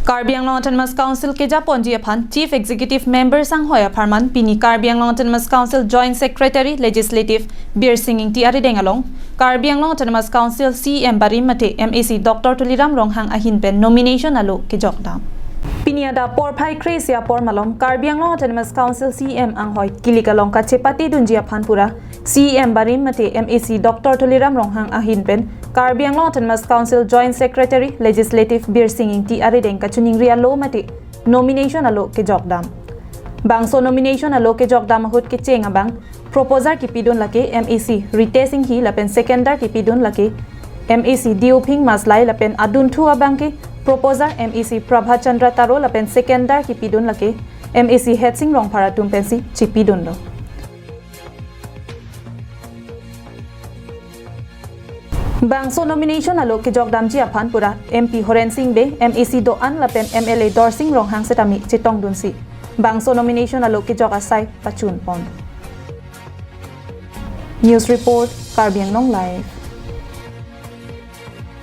Karbi Anglong Autonomous Council Keja Ponji aphan Chief Executive Member Anghoi apharman Pini Karbi Anglong Autonomous Council Joint Secretary Legislative Bir Singing Ti Arideng along Karbi Anglong Autonomous Council CEM Barim Mate MAC Tuliram Ronghang Nomination aloh kejok dam Piniada por phai kresia por malom Karbi Anglong Autonomous Council CEM anghoi kilikalong kachepati dunji aphan pura CEM Barim Mate MAC Tuliram Ronghang Karbi Anglong Autonomous Council Joint Secretary Legislative Bir Singing Ti Arideng kachuning ria lo mate nomination aloh kejok dam bangso nomination aloh kejok dam hut ke chenga bang proposer ki pidun lake MAC retesting hi lapen secondar ki pidun lake MAC dioping maslai lapen adun thu abang ke proposer MAC Prabha Chandra Taro lapen secondar ki pidun lake MAC Hetsing Rong Paratum pensi chipidun lo Bangso nomination aloh kejok damji aphan pura MP Horen Singh be MAC do an lapen MLA Dor Singh Ronghang setami chitong dunsi bangso nomination aloh kejok asai pachun pon News Report Karbi Anglong Live